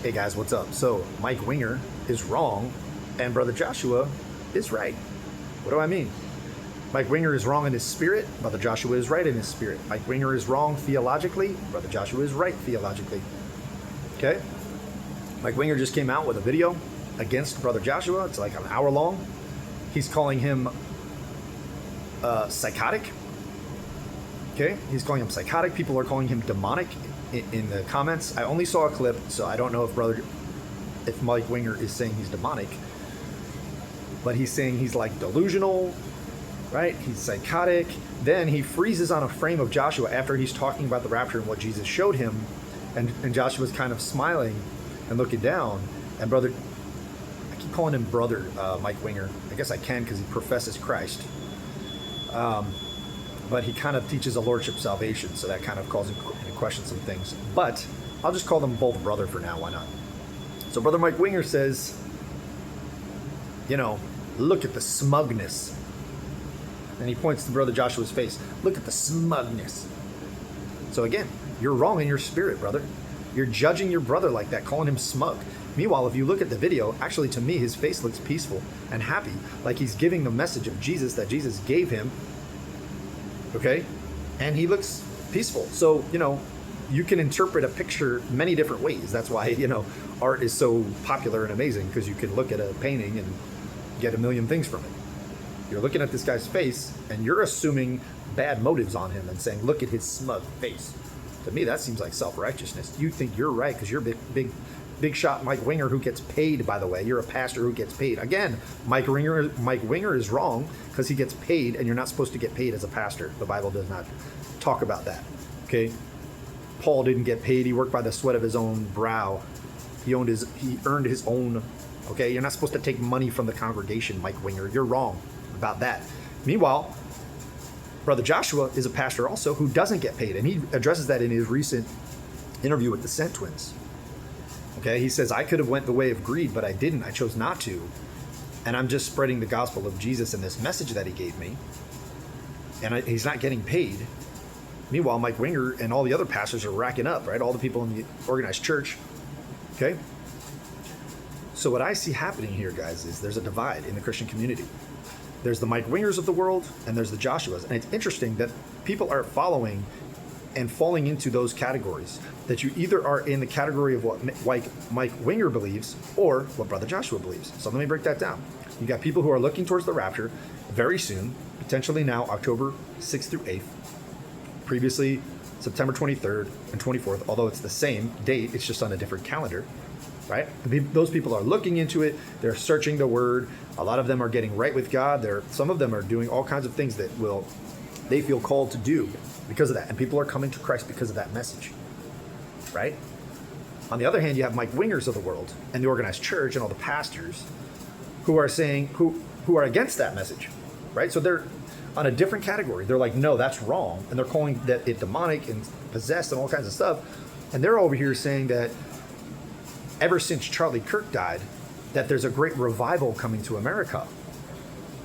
Hey guys, what's up? So Mike Winger is wrong and Brother Joshua is right. What do I mean? Mike Winger is wrong in his spirit, Brother Joshua is right in his spirit. Mike Winger is wrong theologically, Brother Joshua is right theologically. Okay? Mike Winger just came out with a video against Brother Joshua. It's like an hour long. He's calling him psychotic. Okay? He's calling him psychotic. People are calling him demonic in the comments. I only saw a clip, so I don't know if Mike Winger is saying he's demonic, but he's saying he's like delusional, right? He's psychotic. Then he freezes on a frame of Joshua after he's talking about the rapture and what Jesus showed him, and Joshua's kind of smiling and looking down, and I keep calling him brother Mike Winger. I guess I can because he professes Christ. But he kind of teaches a lordship salvation, so that kind of calls into question some things. But I'll just call them both brother for now, why not? So Brother Mike Winger says, look at the smugness. And he points to Brother Joshua's face. Look at the smugness. So again, you're wrong in your spirit, brother. You're judging your brother like that, calling him smug. Meanwhile, if you look at the video, actually to me, his face looks peaceful and happy, like he's giving the message of Jesus that Jesus gave him. Okay? And he looks peaceful. So, you can interpret a picture many different ways. That's why, art is so popular and amazing, because you can look at a painting and get a million things from it. You're looking at this guy's face and you're assuming bad motives on him and saying, look at his smug face. To me, that seems like self-righteousness. You think you're right because you're big shot Mike Winger, who gets paid, by the way. You're a pastor who gets paid. Again, Mike Winger is wrong because he gets paid, and you're not supposed to get paid as a pastor. The Bible does not talk about that. Okay? Paul didn't get paid. He worked by the sweat of his own brow. He earned his own. Okay? You're not supposed to take money from the congregation, Mike Winger. You're wrong about that. Meanwhile, Brother Joshua is a pastor also who doesn't get paid, and he addresses that in his recent interview with the Sent Twins. Okay, he says, I could have went the way of greed, but I didn't. I chose not to. And I'm just spreading the gospel of Jesus and this message that he gave me. And he's not getting paid. Meanwhile, Mike Winger and all the other pastors are racking up, right? All the people in the organized church. Okay? So what I see happening here, guys, is there's a divide in the Christian community. There's the Mike Wingers of the world, and there's the Joshuas. And it's interesting that people are following and falling into those categories, that you either are in the category of what Mike Winger believes or what Brother Joshua believes. So let me break that down. You got people who are looking towards the rapture very soon, potentially now October 6th through 8th, previously September 23rd and 24th, although it's the same date, it's just on a different calendar, right? Those people are looking into it. They're searching the word. A lot of them are getting right with God. Some of them are doing all kinds of things that they feel called to do because of that. And people are coming to Christ because of that message, right? On the other hand, you have Mike Wingers of the world and the organized church and all the pastors who are saying, who are against that message, right? So they're on a different category. They're like, no, that's wrong. And they're calling that it demonic and possessed and all kinds of stuff. And they're over here saying that ever since Charlie Kirk died, that there's a great revival coming to America.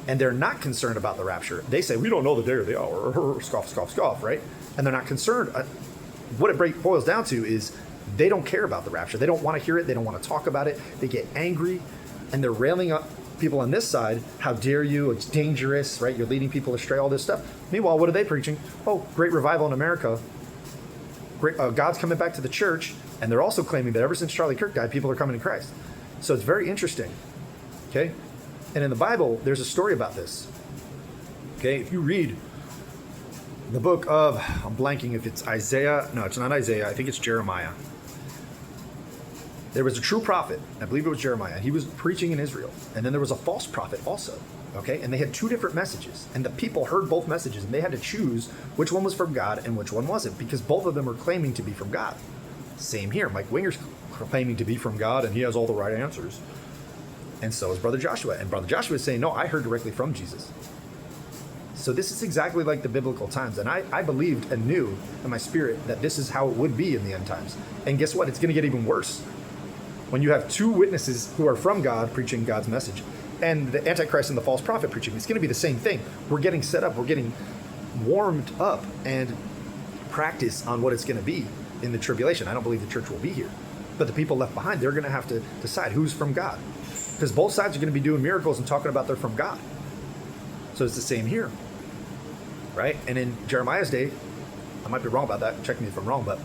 And they're not concerned about the rapture. They say, we don't know the day or the hour. Scoff, scoff, scoff, right? And they're not concerned. What it boils down to is they don't care about the rapture. They don't want to hear it. They don't want to talk about it. They get angry, and they're railing up people on this side. How dare you? It's dangerous, right? You're leading people astray, all this stuff. Meanwhile, what are they preaching? Oh, great revival in America. Great, God's coming back to the church. And they're also claiming that ever since Charlie Kirk died, people are coming to Christ. So it's very interesting, okay? And in the Bible, there's a story about this, okay? If you read the book of, I'm blanking if it's Isaiah. No, it's not Isaiah. I think it's Jeremiah. There was a true prophet. I believe it was Jeremiah. He was preaching in Israel. And then there was a false prophet also, okay? And they had two different messages. And the people heard both messages, and they had to choose which one was from God and which one wasn't, because both of them were claiming to be from God. Same here. Mike Winger's claiming to be from God, and he has all the right answers. And so is Brother Joshua. And Brother Joshua is saying, no, I heard directly from Jesus. So this is exactly like the biblical times. And I believed and knew in my spirit that this is how it would be in the end times. And guess what? It's going to get even worse. When you have two witnesses who are from God preaching God's message, and the Antichrist and the false prophet preaching, it's going to be the same thing. We're getting set up. We're getting warmed up and practice on what it's going to be in the tribulation. I don't believe the church will be here. But the people left behind, they're going to have to decide who's from God. Because both sides are going to be doing miracles and talking about they're from God. So it's the same here. Right? And in Jeremiah's day, I might be wrong about that, check me if I'm wrong, but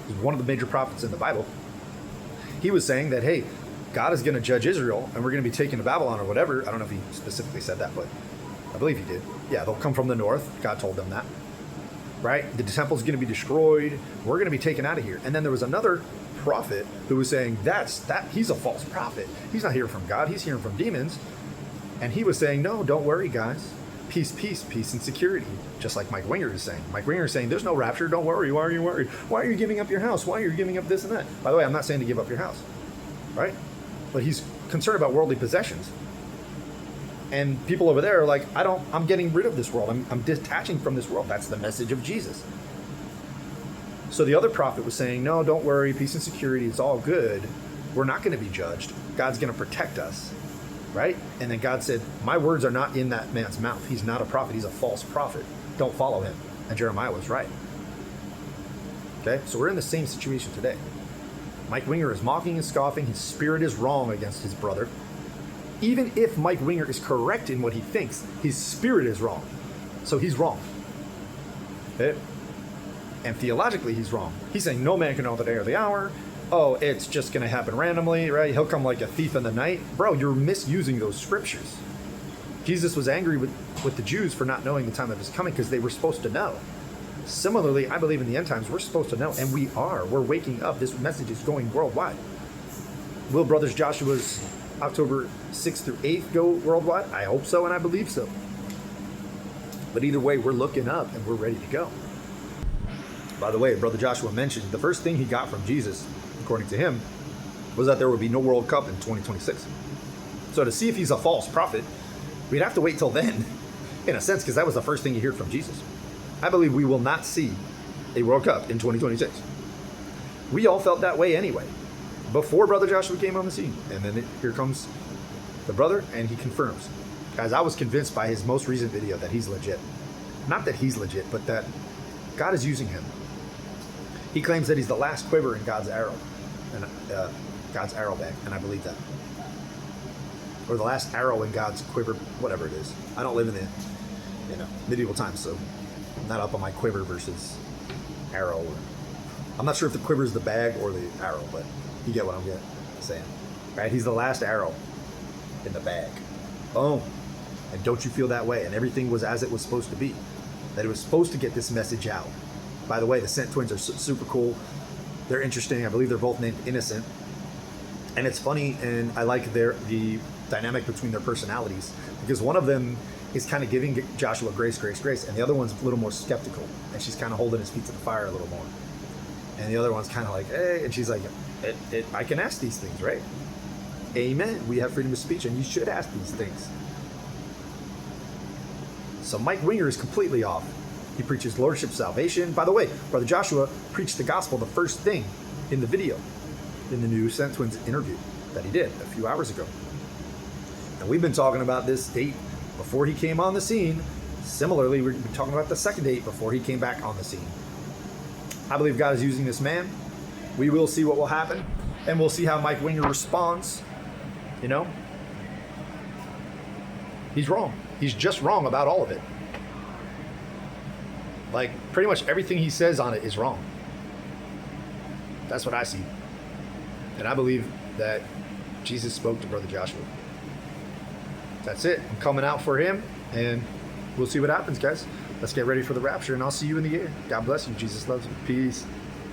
he's one of the major prophets in the Bible. He was saying that, hey, God is going to judge Israel, and we're going to be taken to Babylon or whatever. I don't know if he specifically said that, but I believe he did. Yeah, they'll come from the north. God told them that. Right? The temple's going to be destroyed. We're going to be taken out of here. And then there was another prophet who was saying he's a false prophet. He's not hearing from God. He's hearing from demons. And he was saying, no, don't worry, guys. Peace, peace, peace, and security. Just like Mike Winger is saying. Mike Winger is saying, there's no rapture. Don't worry. Why are you worried? Why are you giving up your house? Why are you giving up this and that? By the way, I'm not saying to give up your house. Right? But he's concerned about worldly possessions. And people over there are like, I'm getting rid of this world. I'm detaching from this world. That's the message of Jesus. So the other prophet was saying, no, don't worry, peace and security, it's all good. We're not going to be judged. God's going to protect us, right? And then God said, my words are not in that man's mouth. He's not a prophet. He's a false prophet. Don't follow him. And Jeremiah was right. Okay, so we're in the same situation today. Mike Winger is mocking and scoffing. His spirit is wrong against his brother. Even if Mike Winger is correct in what he thinks, his spirit is wrong. So he's wrong. Okay? And theologically, he's wrong. He's saying no man can know the day or the hour. Oh, it's just going to happen randomly, right? He'll come like a thief in the night. Bro, you're misusing those scriptures. Jesus was angry with the Jews for not knowing the time of his coming because they were supposed to know. Similarly, I believe in the end times, we're supposed to know, and we are. We're waking up. This message is going worldwide. Will Brothers Joshua's October 6th through 8th go worldwide? I hope so, and I believe so. But either way, we're looking up, and we're ready to go. By the way, Brother Joshua mentioned the first thing he got from Jesus, according to him, was that there would be no World Cup in 2026. So to see if he's a false prophet, we'd have to wait till then, in a sense, because that was the first thing you heard from Jesus. I believe we will not see a World Cup in 2026. We all felt that way anyway, before Brother Joshua came on the scene. And then here comes the brother, and he confirms. Guys, I was convinced by his most recent video that he's legit. Not that he's legit, but that God is using him. He claims that he's the last quiver in God's arrow, and God's arrow bag, and I believe that. Or the last arrow in God's quiver, whatever it is. I don't live in the medieval times, so I'm not up on my quiver versus arrow. I'm not sure if the quiver is the bag or the arrow, but you get what I'm saying. Right? He's the last arrow in the bag. Boom. And don't you feel that way? And everything was as it was supposed to be. That it was supposed to get this message out. By the way, the Sent twins are super cool. They're interesting. I believe they're both named Innocent. And it's funny, and I like the dynamic between their personalities, because one of them is kind of giving Joshua grace, and the other one's a little more skeptical, and she's kind of holding his feet to the fire a little more. And the other one's kind of like, hey, and she's like, I can ask these things, right? Amen. We have freedom of speech, and you should ask these things. So Mike Winger is completely off. He preaches lordship, salvation. By the way, Brother Joshua preached the gospel the first thing in the video, in the new Sent Twins interview that he did a few hours ago. And we've been talking about this date before he came on the scene. Similarly, we've been talking about the second date before he came back on the scene. I believe God is using this man. We will see what will happen, and we'll see how Mike Winger responds. You know? He's wrong. He's just wrong about all of it. Like, pretty much everything he says on it is wrong. That's what I see. And I believe that Jesus spoke to Brother Joshua. That's it. I'm coming out for him, and we'll see what happens, guys. Let's get ready for the rapture, and I'll see you in the air. God bless you. Jesus loves you. Peace.